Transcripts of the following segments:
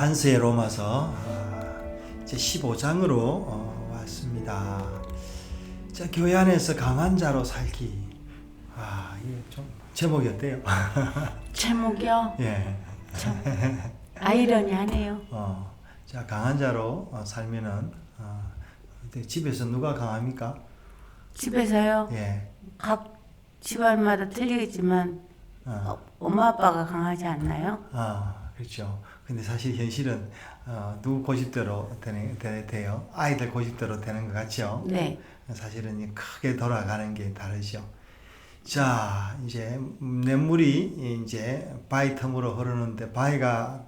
한스의 로마서 이제 15장으로 왔습니다. 자, 교회 안에서 강한 자로 살기. 이게 좀 제목이 어때요? 제목이요? 예. 참 아이러니하네요. 자, 강한 자로 살면은 집에서 누가 강합니까? 집에서요? 예. 각 집안마다 틀리겠지만 엄마 아빠가 강하지 않나요? 그렇죠. 근데 사실 현실은 누구 고집대로 돼요. 아이들 고집대로 되는 것 같죠? 네. 사실은 크게 돌아가는 게 다르죠. 자, 이제 냇물이 이제 바위 틈으로 흐르는데 바위가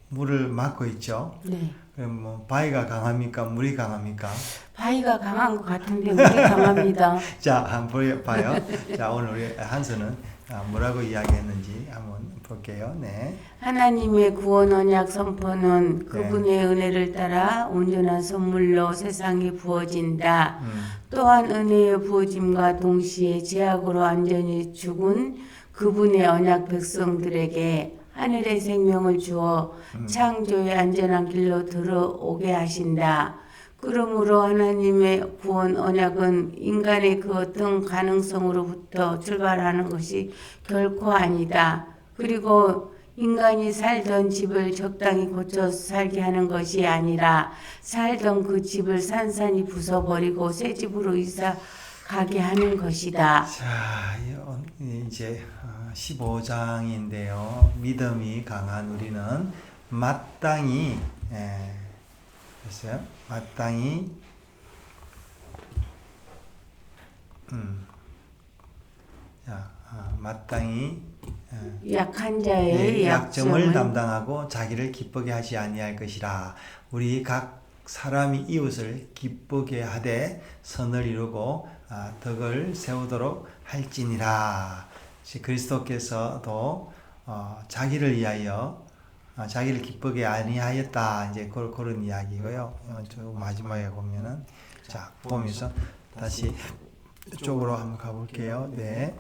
물을 막고 있죠. 네. 그럼 뭐 바위가 강합니까? 물이 강합니까? 바위가 강한 것 같은데 물이 강합니다. 자, 한번 봐요. 자, 오늘 우리 한서는 뭐라고 이야기했는지 한번 볼게요. 네. 하나님의 구원 언약 선포는 그분의 은혜를 따라 온전한 선물로 세상에 부어진다. 또한 은혜의 부어짐과 동시에 죄악으로 완전히 죽은 그분의 언약 백성들에게 하늘의 생명을 주어 창조의 안전한 길로 들어오게 하신다. 그러므로 하나님의 구원 언약은 인간의 그 어떤 가능성으로부터 출발하는 것이 결코 아니다. 그리고 인간이 살던 집을 적당히 고쳐 살게 하는 것이 아니라 살던 그 집을 산산이 부숴버리고 새 집으로 이사 가게 하는 것이다. 자, 이제 15장인데요. 믿음이 강한 우리는 마땅히 됐어요? 마땅히 마땅히 약한 자의 약점을 담당하고 자기를 기쁘게 하지 아니할 것이라. 우리 각 사람이 이웃을 기쁘게 하되 선을 이루고 덕을 세우도록 할지니라. 그리스도께서도 자기를 위하여 자기를 기쁘게 아니하였다. 이제 그런 이야기고요. 마지막에 보면은 자, 보면서 다시 이쪽으로 한번 가볼게요. 네.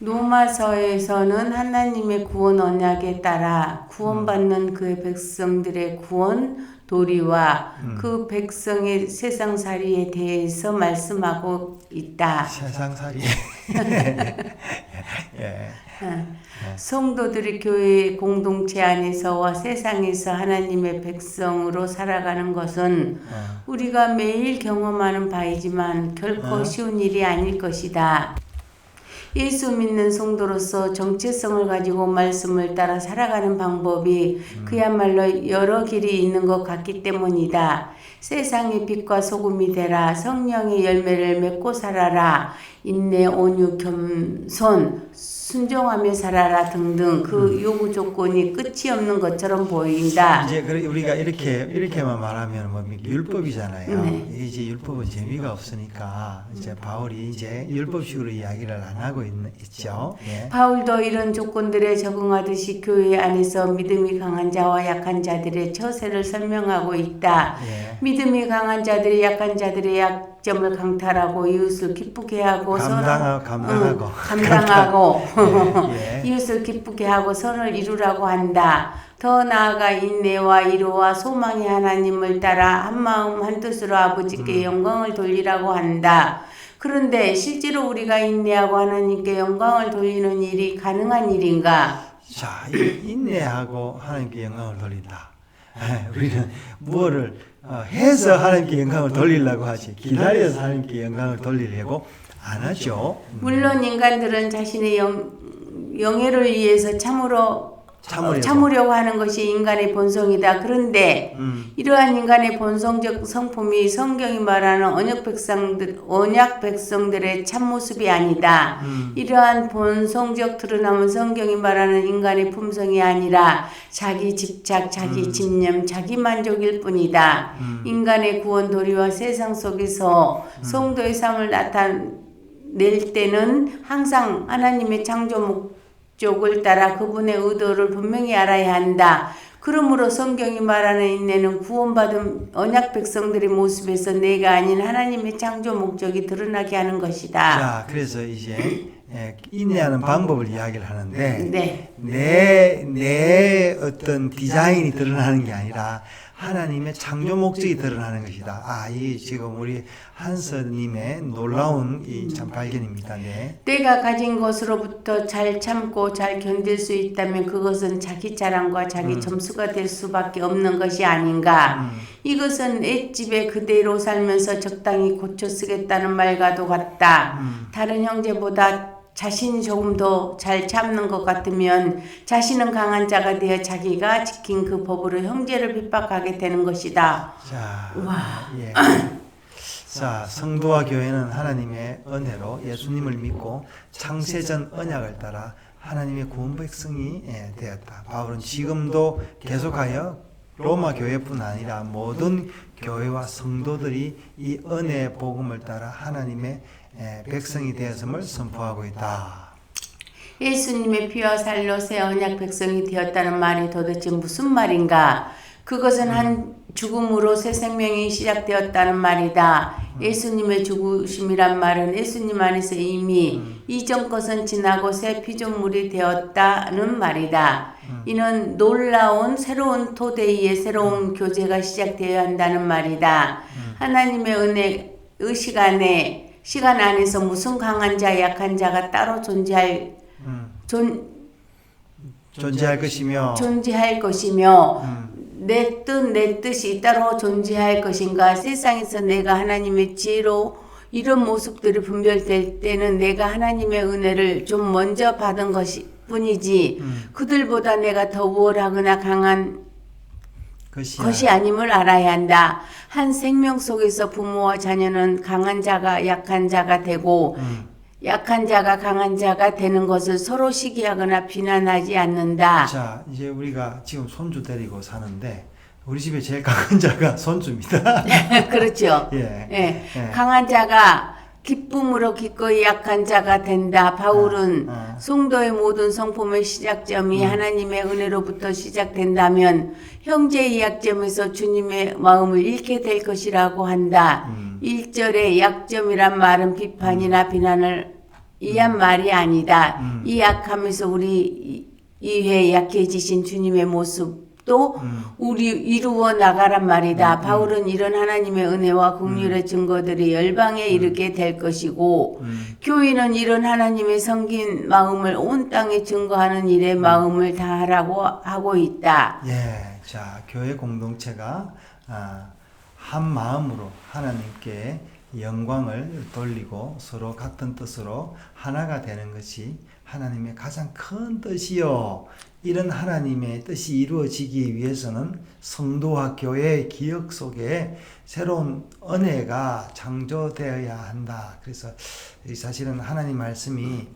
로마서에서는 하나님의 구원 언약에 따라 구원받는 그의 백성들의 구원 도리와 그 백성의 세상살이에 대해서 말씀하고 있다. 세상살이. 예. 성도들이 교회의 공동체 안에서와 세상에서 하나님의 백성으로 살아가는 것은 우리가 매일 경험하는 바이지만 결코 쉬운 일이 아닐 것이다. 예수 믿는 성도로서 정체성을 가지고 말씀을 따라 살아가는 방법이 그야말로 여러 길이 있는 것 같기 때문이다. 세상의 빛과 소금이 되라. 성령의 열매를 맺고 살아라. 인내, 온유, 겸손, 순종하며 살아라 등등 그 요구 조건이 끝이 없는 것처럼 보인다. 이제 우리가 이렇게만 말하면 뭡니까? 율법이잖아요. 네. 이제 율법은 재미가 없으니까 이제 바울이 이제 율법식으로 이야기를 안 하고 있죠. 네. 바울도 이런 조건들에 적응하듯이 교회 안에서 믿음이 강한 자와 약한 자들의 처세를 설명하고 있다. 네. 믿음이 강한 자들이 약한 자들의 약점을 강탈하고 이웃을 기쁘게 하고 감당하고 예. 이웃을 기쁘게 하고 선을 이루라고 한다. 더 나아가 인내와 이로와 소망의 하나님을 따라 한마음 한뜻으로 아버지께 영광을 돌리라고 한다. 그런데 실제로 우리가 인내하고 하나님께 영광을 돌리는 일이 가능한 일인가? 자, 인내하고 하나님께 영광을 돌린다. 우리는 뭐를 해서 하나님께 영광을 돌리려고 하지 기다려서 하나님께 영광을 돌리려고 안 하죠. 물론 인간들은 자신의 영예를 위해서 참으려고 하는 것이 인간의 본성이다. 그런데 이러한 인간의 본성적 성품이 성경이 말하는 언약 백성들의 참모습이 아니다. 이러한 본성적 드러남은 성경이 말하는 인간의 품성이 아니라 자기 집착, 자기 집념, 자기 만족일 뿐이다. 인간의 구원 도리와 세상 속에서 성도의 삶을 나타낼 때는 항상 하나님의 창조 목적을 따라 그분의 의도를 분명히 알아야 한다. 그러므로 성경이 말하는 인내는 구원받은 언약 백성들의 모습에서 내가 아닌 하나님의 창조 목적이 드러나게 하는 것이다. 자, 그래서 이제 인내하는 방법을 이야기를 하는데 네. 내 어떤 디자인이 드러나는 게 아니라 하나님의 창조 목적이 드러나는 것이다. 이 지금 우리 한서님의 놀라운 이 참 발견입니다. 네. 내가 가진 것으로부터 잘 참고 잘 견딜 수 있다면 그것은 자기 자랑과 자기 점수가 될 수밖에 없는 것이 아닌가. 이것은 엣집에 그대로 살면서 적당히 고쳐 쓰겠다는 말과도 같다. 다른 형제보다 자신이 조금 더 잘 참는 것 같으면 자신은 강한 자가 되어 자기가 지킨 그 법으로 형제를 핍박하게 되는 것이다. 자, 와. 예. 자, 성도와 교회는 하나님의 은혜로 예수님을 믿고 창세전 언약을 따라 하나님의 구원 백성이 되었다. 바울은 지금도 계속하여 로마 교회뿐 아니라 모든 교회와 성도들이 이 은혜의 복음을 따라 하나님의 백성이 되었음을 선포하고 있다. 예수님의 피와 살로 새 언약 백성이 되었다는 말이 도대체 무슨 말인가? 그것은 한 죽음으로 새 생명이 시작되었다는 말이다. 예수님의 죽으심이란 말은 예수님 안에서 이미 이전 것은 지나고 새 피조물이 되었다는 말이다. 이는 놀라운 새로운 토대의 새로운 교제가 시작되어야 한다는 말이다. 하나님의 은혜의 시간 안에서 무슨 강한 자, 약한 자가 따로 존재할 것이며 내 뜻이 따로 존재할 것인가. 세상에서 내가 하나님의 지혜로 이런 모습들이 분별될 때는 내가 하나님의 은혜를 좀 먼저 받은 것이 뿐이지 그들보다 내가 더 우월하거나 강한 것이 아님을 알아야 한다. 한 생명 속에서 부모와 자녀는 강한 자가 약한 자가 되고 약한 자가 강한 자가 되는 것을 서로 시기하거나 비난하지 않는다. 자, 이제 우리가 지금 손주 데리고 사는데 우리 집에 제일 강한 자가 손주입니다. 그렇죠. 예. 강한 자가 기쁨으로 기꺼이 약한 자가 된다. 바울은 성도의 모든 성품의 시작점이 하나님의 은혜로부터 시작된다면 형제의 약점에서 주님의 마음을 잃게 될 것이라고 한다. 1절의 약점이란 말은 비판이나 비난을 이한 말이 아니다. 이 약함에서 우리 이외 약해지신 주님의 모습도 우리 이루어 나가란 말이다. 바울은 이런 하나님의 은혜와 긍휼의 증거들이 열방에 이르게 될 것이고 교인은 이런 하나님의 섬긴 마음을 온 땅에 증거하는 일에 마음을 다하라고 하고 있다. 예, 자, 교회 공동체가 한 마음으로 하나님께 영광을 돌리고 서로 같은 뜻으로 하나가 되는 것이 하나님의 가장 큰 뜻이요. 이런 하나님의 뜻이 이루어지기 위해서는 성도와 교회의 기억 속에 새로운 은혜가 창조되어야 한다. 그래서 사실은 하나님 말씀이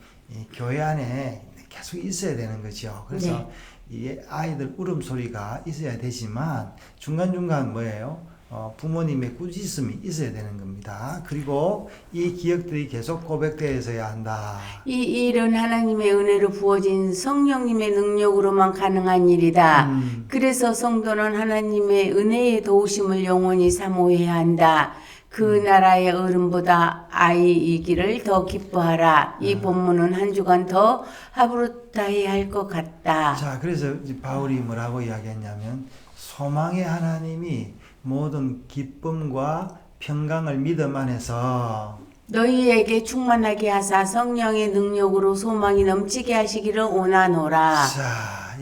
교회 안에 계속 있어야 되는 거죠. 그래서 이 아이들 울음소리가 있어야 되지만 중간중간 뭐예요? 부모님의 꾸짖음이 있어야 되는 겁니다. 그리고 이 기억들이 계속 고백되어야 한다. 이 일은 하나님의 은혜로 부어진 성령님의 능력으로만 가능한 일이다. 그래서 성도는 하나님의 은혜의 도우심을 영원히 사모해야 한다. 그 나라의 어른보다 아이이기를 더 기뻐하라. 이 본문은 한 주간 더 하부르타이 할 것 같다. 자, 그래서 바울이 뭐라고 이야기했냐면 소망의 하나님이 모든 기쁨과 평강을 믿음 안에서 너희에게 충만하게 하사 성령의 능력으로 소망이 넘치게 하시기를 원하노라. 자,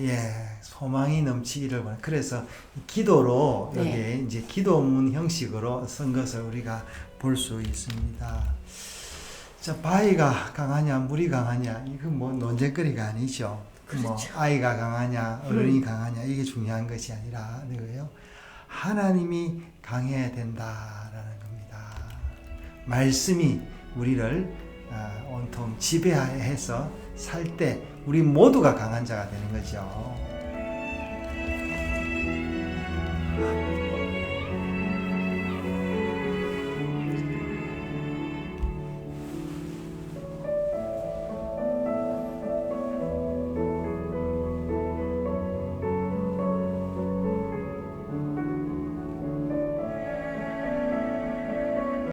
소망이 넘치기를 원해. 그래서 기도로 여기 이제 기도문 형식으로 쓴 것을 우리가 볼 수 있습니다. 자, 바위가 강하냐, 물이 강하냐, 이거 뭐 논쟁거리가 아니죠. 그렇죠. 뭐 아이가 강하냐, 어른이 강하냐, 이게 중요한 것이 아니라 이거예요. 하나님이 강해야 된다라는 겁니다. 말씀이 우리를 온통 지배해서 살 때 우리 모두가 강한 자가 되는 거죠.